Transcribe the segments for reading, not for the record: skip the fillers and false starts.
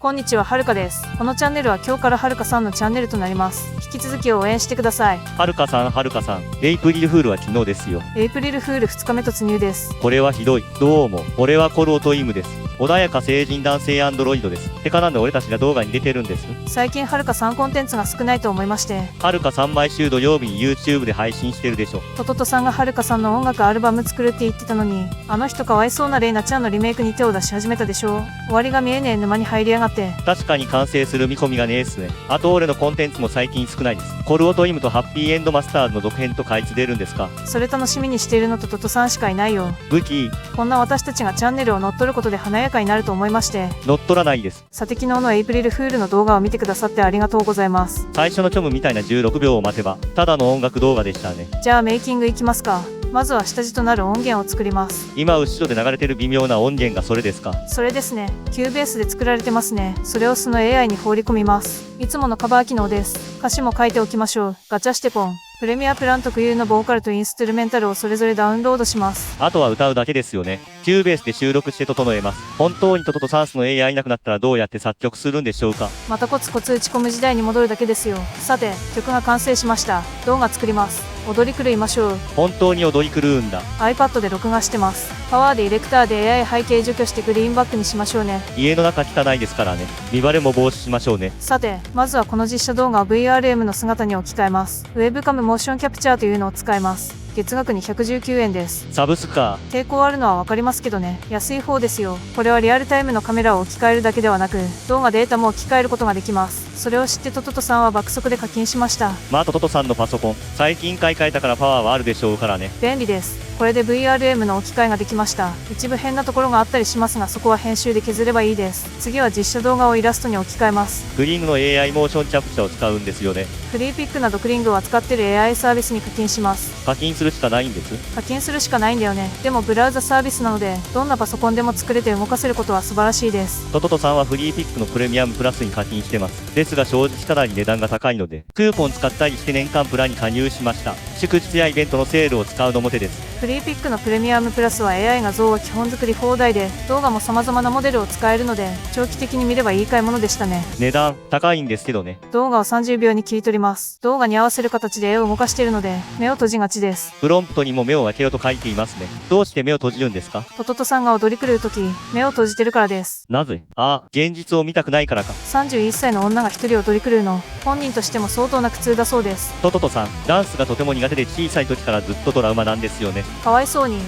こんにちは、はるかです。このチャンネルは今日からはるかさんのチャンネルとなります。引き続き応援してください。はるかさん、エイプリルフールは昨日ですよ。エイプリルフール2日目突入です。これはひどい。どうも、俺はコルオトイムです。穏やか成人男性アンドロイドです。てかなんで俺たちが動画に出てるんです？最近はるかさんコンテンツが少ないと思いまして。はるかさん毎週土曜日に YouTube で配信してるでしょ。トトトさんがはるかさんの音楽アルバム作るって言ってたのに、あの人かわいそうなレイナちゃんのリメイクに手を出し始めたでしょう。終わりが見えねえ沼に入りやがって。確かに完成する見込みがねえっすね。あと俺のコンテンツも最近少ないです。コルオトイムとハッピーエンドマスターズの続編とかいつ出るんですか？それ楽しみにしているのとトトさんしかいないよ。武器。こんな私たちがチャンネルを乗っ取ることで華やかになると思いまして。乗っ取らないです。さて昨日のエイプリルフールの動画を見てくださってありがとうございます。最初のチョムみたいな16秒を待てばただの音楽動画でしたね。じゃあメイキングいきますか。まずは下地となる音源を作ります。今後ろで流れてる微妙な音源がそれですか？それですね。キューベースで作られてますね。それを素の AI に放り込みます。いつものカバー機能です。歌詞も書いておきましょう。ガチャしてポン。プレミアプラン特有のボーカルとインストゥルメンタルをそれぞれダウンロードします。あとは歌うだけですよね。キューベースで収録して整えます。本当にトトとサンスの AI いなくなったらどうやって作曲するんでしょうか？またコツコツ打ち込む時代に戻るだけですよ。さて、曲が完成しました。動画作ります。踊り狂いましょう。本当に踊り狂うんだ。iPad で録画してます。パワーでエレクターで AI 背景除去してグリーンバックにしましょうね。家の中汚いですからね。見バレも防止しましょうね。さて、まずはこの実写動画を VRM の姿に置き換えます。ウェブカムモーションキャプチャーというのを使います。月額に119円です。サブスか。抵抗あるのはわかりますけどね。安い方ですよ。これはリアルタイムのカメラを置き換えるだけではなく、動画データも置き換えることができます。それを知ってトトトさんは爆速で課金しました。まあトトさんのパソコン、最近買い替えたからパワーはあるでしょうからね。便利です。これで VRM の置き換えができました。一部変なところがあったりしますが、そこは編集で削ればいいです。次は実写動画をイラストに置き換えます。クリングの AI モーションキャプチャーを使うんですよね。フリーピックなどクリングを扱ってる AI サービスに課金します。課金するしかないんです。課金するしかないんだよね。でもブラウザサービスなので、どんなパソコンでも作れて動かせることは素晴らしいです。トトトさんはフリーピックのプレミアムプラスに課金してます。ですが正直かなり値段が高いので、クーポン使ったりして年間プランに加入しました。祝日やイベントのセールを使うのも手です。フリーピックのプレミアムプラスは AI 画像は基本作り放題で、動画も様々なモデルを使えるので、長期的に見ればいい買い物でしたね。値段高いんですけどね。動画を30秒に切り取ります。動画に合わせる形で絵を動かしているので、目を閉じがちです。プロンプトにも目を開けろと書いていますね。どうして目を閉じるんですか？トトトさんが踊り狂うとき、目を閉じてるからです。なぜ？現実を見たくないからか。31歳の女が一人踊り狂うの、本人としても相当な苦痛だそうです。トトトさん、ダンスがとても苦手で小さい時からずっとトラウマなんですよね。かわいそうに。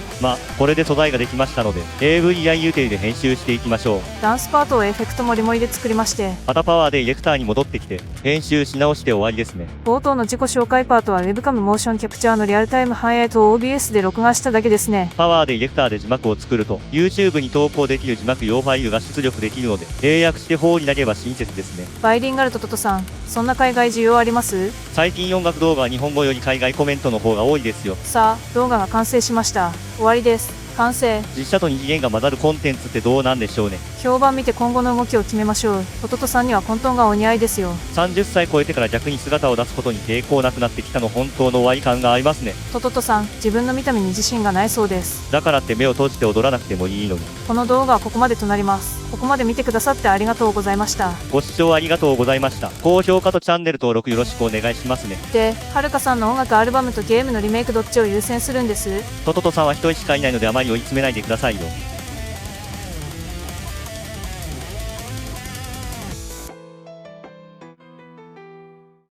これで素材ができましたので、AVIUT で編集していきましょう。ダンスパートをエフェクトもりもりで作りまして、またパワーでエレクターに戻ってきて、編集し直して終わりですね。冒頭の自己紹介パートは Webcam モーションキャプチャーのリアルタイム反映と OBS で録画しただけですね。パワーでエレクターで字幕を作ると、YouTube に投稿できる字幕用ファイルが出力できるので、英訳して方に投げば親切ですね。バイリンガルトトトさん、そんな海外需要あります？最近音楽動画は日本語より海外コメントの方が多いですよ。さあ、動画が完成しました。終わりです。完成。実写と二次元が混ざるコンテンツってどうなんでしょうね。評判見て今後の動きを決めましょう。トトトさんには混沌がお似合いですよ。30歳超えてから逆に姿を出すことに抵抗なくなってきたの本当の終わり感がありますね。トトトさん、自分の見た目に自信がないそうです。だからって目を閉じて踊らなくてもいいのに。この動画はここまでとなります。ここまで見てくださってありがとうございました。ご視聴ありがとうございました。高評価とチャンネル登録よろしくお願いしますね。で、はるかさんの音楽アルバムとゲームのリメイクどっちを優先するんです？トトトさんは一人しかいないのであまり追い詰めないでくださいよ。